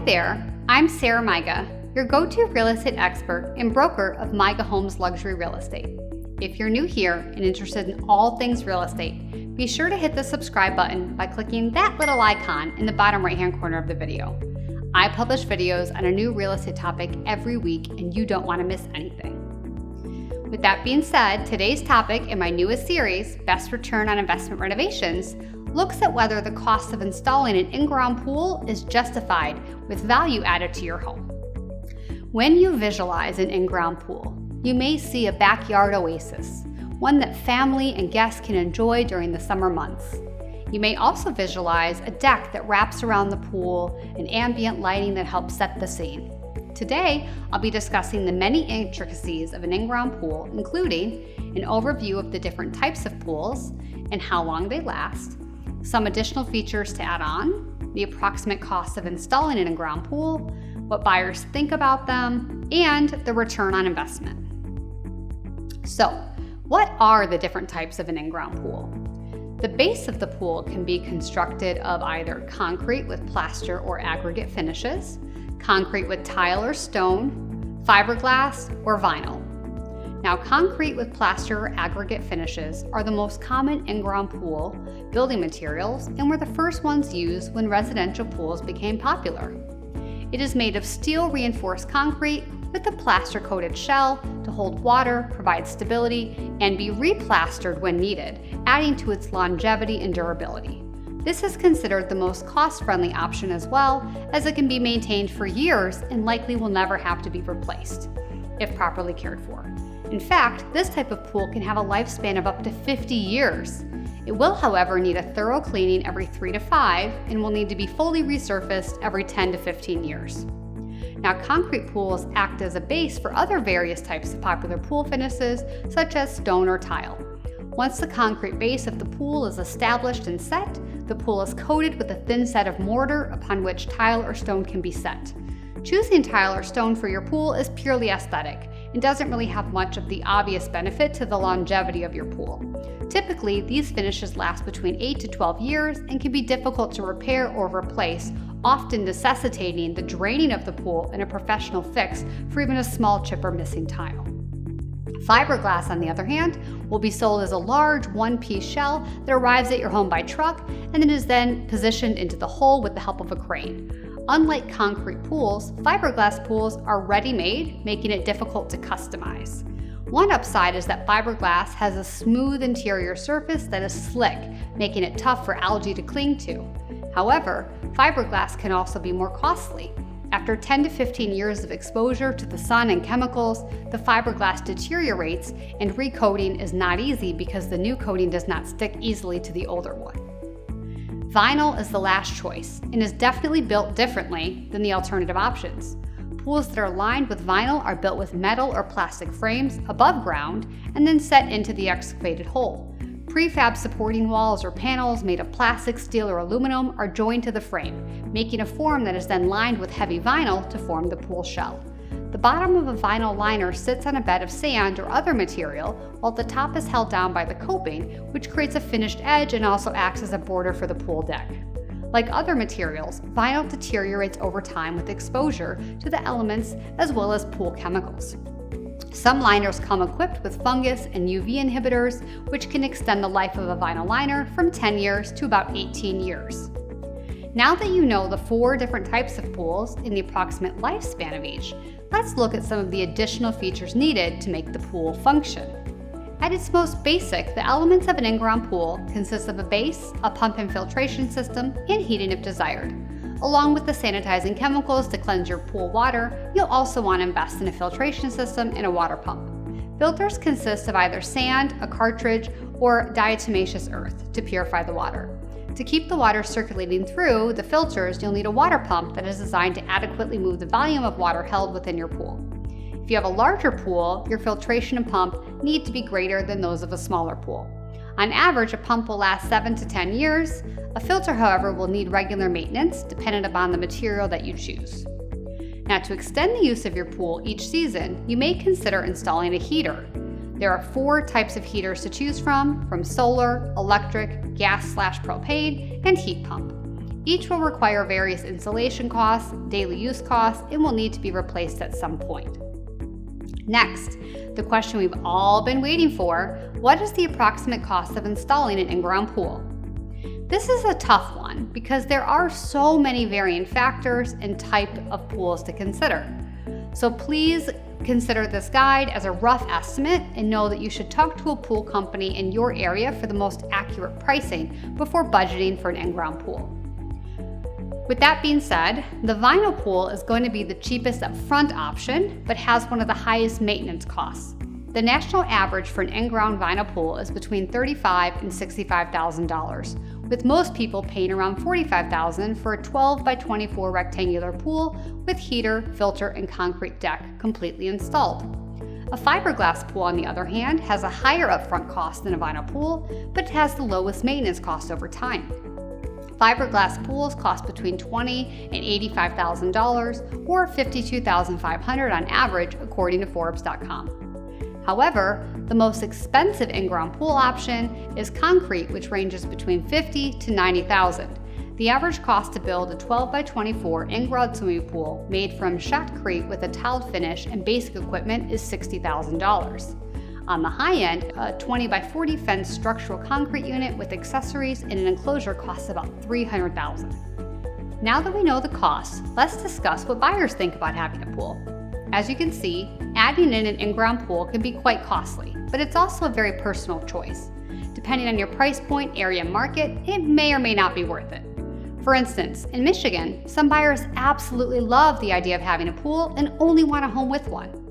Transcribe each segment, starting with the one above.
there, I'm Sarah Maiga, your go-to real estate expert and broker of Maiga Homes Luxury Real Estate. If you're new here and interested in all things real estate, be sure to hit the subscribe button by clicking that little icon in the bottom right-hand corner of the video. I publish videos on a new real estate topic every week and you don't want to miss anything. With that being said, today's topic in my newest series, Best Return on Investment Renovations, looks at whether the cost of installing an in-ground pool is justified with value added to your home. When you visualize an in-ground pool, you may see a backyard oasis, one that family and guests can enjoy during the summer months. You may also visualize a deck that wraps around the pool and ambient lighting that helps set the scene. Today, I'll be discussing the many intricacies of an in-ground pool, including an overview of the different types of pools and how long they last, some additional features to add on, the approximate cost of installing an in-ground pool, what buyers think about them, and the return on investment. So, what are the different types of an in-ground pool? The base of the pool can be constructed of either concrete with plaster or aggregate finishes, concrete with tile or stone, fiberglass, or vinyl. Now, concrete with plaster or aggregate finishes are the most common in-ground pool building materials and were the first ones used when residential pools became popular. It is made of steel reinforced concrete with a plaster-coated shell to hold water, provide stability, and be replastered when needed, adding to its longevity and durability. This is considered the most cost-friendly option as well, as it can be maintained for years and likely will never have to be replaced, if properly cared for. In fact, this type of pool can have a lifespan of up to 50 years. It will, however, need a thorough cleaning every 3 to 5 and will need to be fully resurfaced every 10 to 15 years. Now, concrete pools act as a base for other various types of popular pool finishes, such as stone or tile. Once the concrete base of the pool is established and set, the pool is coated with a thin set of mortar upon which tile or stone can be set. Choosing tile or stone for your pool is purely aesthetic and doesn't really have much of the obvious benefit to the longevity of your pool. Typically, these finishes last between 8 to 12 years and can be difficult to repair or replace, often necessitating the draining of the pool and a professional fix for even a small chip or missing tile. Fiberglass, on the other hand, will be sold as a large one-piece shell that arrives at your home by truck and then is then positioned into the hole with the help of a crane. Unlike concrete pools, fiberglass pools are ready-made, making it difficult to customize. One upside is that fiberglass has a smooth interior surface that is slick, making it tough for algae to cling to. However, fiberglass can also be more costly. After 10 to 15 years of exposure to the sun and chemicals, the fiberglass deteriorates and recoating is not easy because the new coating does not stick easily to the older one. Vinyl is the last choice and is definitely built differently than the alternative options. Pools that are lined with vinyl are built with metal or plastic frames above ground and then set into the excavated hole. Prefab supporting walls or panels made of plastic, steel, or aluminum are joined to the frame, making a form that is then lined with heavy vinyl to form the pool shell. The bottom of a vinyl liner sits on a bed of sand or other material, while the top is held down by the coping, which creates a finished edge and also acts as a border for the pool deck. Like other materials, vinyl deteriorates over time with exposure to the elements as well as pool chemicals. Some liners come equipped with fungus and UV inhibitors, which can extend the life of a vinyl liner from 10 years to about 18 years. Now that you know the 4 different types of pools and the approximate lifespan of each, let's look at some of the additional features needed to make the pool function. At its most basic, the elements of an in-ground pool consist of a base, a pump and filtration system, and heating if desired. Along with the sanitizing chemicals to cleanse your pool water, you'll also want to invest in a filtration system and a water pump. Filters consist of either sand, a cartridge, or diatomaceous earth to purify the water. To keep the water circulating through the filters, you'll need a water pump that is designed to adequately move the volume of water held within your pool. If you have a larger pool, your filtration and pump need to be greater than those of a smaller pool. On average, a pump will last 7 to 10 years. A filter, however, will need regular maintenance dependent upon the material that you choose. Now, to extend the use of your pool each season, you may consider installing a heater. There are 4 types of heaters to choose from solar, electric, gas/propane, and heat pump. Each will require various installation costs, daily use costs, and will need to be replaced at some point. Next, the question we've all been waiting for: what is the approximate cost of installing an in-ground pool? This is a tough one because there are so many varying factors and type of pools to consider. So please consider this guide as a rough estimate and know that you should talk to a pool company in your area for the most accurate pricing before budgeting for an in-ground pool. With that being said, the vinyl pool is going to be the cheapest upfront option, but has one of the highest maintenance costs. The national average for an in-ground vinyl pool is between $35,000 and $65,000, with most people paying around $45,000 for a 12 by 24 rectangular pool with heater, filter, and concrete deck completely installed. A fiberglass pool, on the other hand, has a higher upfront cost than a vinyl pool, but it has the lowest maintenance cost over time. Fiberglass pools cost between $20,000 and $85,000, or $52,500 on average, according to Forbes.com. However, the most expensive in-ground pool option is concrete, which ranges between $50,000 to $90,000. The average cost to build a 12 by 24 in-ground swimming pool made from shotcrete with a tiled finish and basic equipment is $60,000. On the high end, a 20 by 40 fenced structural concrete unit with accessories and an enclosure costs about $300,000. Now that we know the costs, let's discuss what buyers think about having a pool. As you can see, adding in an in-ground pool can be quite costly, but it's also a very personal choice. Depending on your price point, area, and market, it may or may not be worth it. For instance, in Michigan, some buyers absolutely love the idea of having a pool and only want a home with one.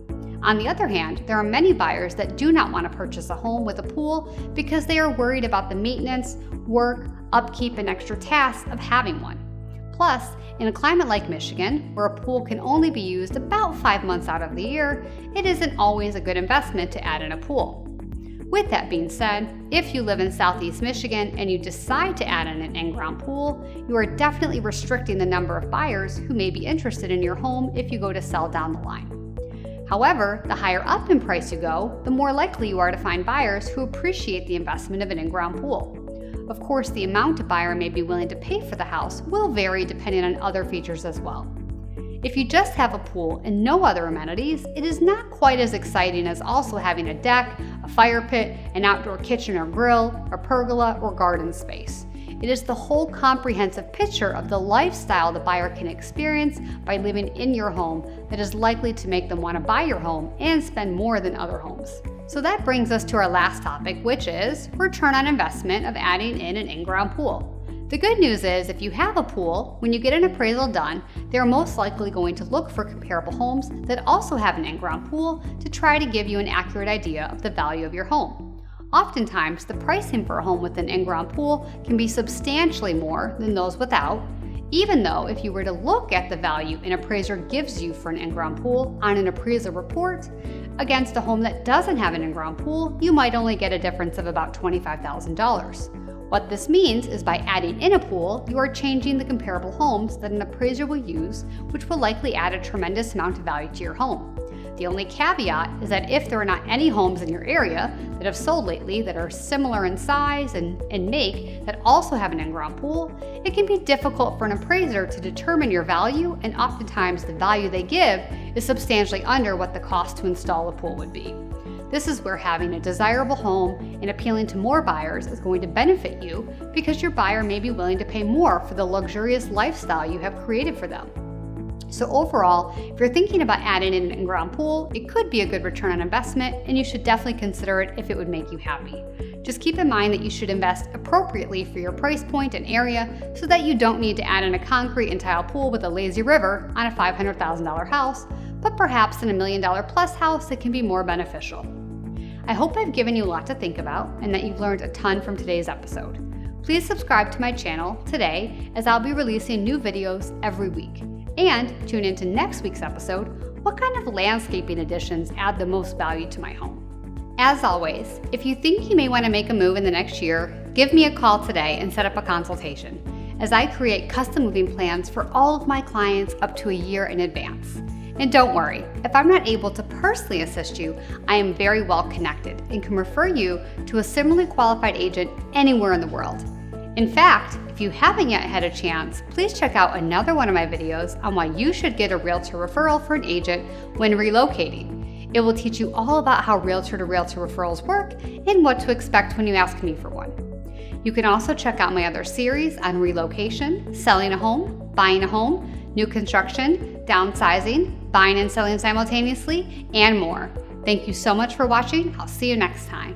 On the other hand, there are many buyers that do not want to purchase a home with a pool because they are worried about the maintenance, work, upkeep, and extra tasks of having one. Plus, in a climate like Michigan, where a pool can only be used about 5 months out of the year, it isn't always a good investment to add in a pool. With that being said, if you live in Southeast Michigan and you decide to add in an in-ground pool, you are definitely restricting the number of buyers who may be interested in your home if you go to sell down the line. However, the higher up in price you go, the more likely you are to find buyers who appreciate the investment of an in-ground pool. Of course, the amount a buyer may be willing to pay for the house will vary depending on other features as well. If you just have a pool and no other amenities, it is not quite as exciting as also having a deck, a fire pit, an outdoor kitchen or grill, a pergola, or garden space. It is the whole comprehensive picture of the lifestyle the buyer can experience by living in your home that is likely to make them want to buy your home and spend more than other homes. So that brings us to our last topic, which is return on investment of adding in an in-ground pool. The good news is if you have a pool, when you get an appraisal done, they are most likely going to look for comparable homes that also have an in-ground pool to try to give you an accurate idea of the value of your home. Oftentimes, the pricing for a home with an in-ground pool can be substantially more than those without, even though if you were to look at the value an appraiser gives you for an in-ground pool on an appraisal report against a home that doesn't have an in-ground pool, you might only get a difference of about $25,000. What this means is by adding in a pool, you are changing the comparable homes that an appraiser will use, which will likely add a tremendous amount of value to your home. The only caveat is that if there are not any homes in your area that have sold lately that are similar in size and make that also have an in-ground pool, it can be difficult for an appraiser to determine your value, and oftentimes the value they give is substantially under what the cost to install a pool would be. This is where having a desirable home and appealing to more buyers is going to benefit you because your buyer may be willing to pay more for the luxurious lifestyle you have created for them. So overall, if you're thinking about adding in an in-ground pool, it could be a good return on investment, and you should definitely consider it if it would make you happy. Just keep in mind that you should invest appropriately for your price point and area so that you don't need to add in a concrete and tile pool with a lazy river on a $500,000 house, but perhaps in $1 million plus house that can be more beneficial. I hope I've given you a lot to think about and that you've learned a ton from today's episode. Please subscribe to my channel today, as I'll be releasing new videos every week. And tune into next week's episode, what kind of landscaping additions add the most value to my home? As always, if you think you may want to make a move in the next year, give me a call today and set up a consultation, as I create custom moving plans for all of my clients up to a year in advance. And don't worry, if I'm not able to personally assist you, I am very well connected and can refer you to a similarly qualified agent anywhere in the world. In fact, If you haven't yet had a chance, please check out another one of my videos on why you should get a realtor referral for an agent when relocating. It will teach you all about how realtor-to-realtor referrals work and what to expect when you ask me for one. You can also check out my other series on relocation, selling a home, buying a home, new construction, downsizing, buying and selling simultaneously, and more. Thank you so much for watching. I'll see you next time.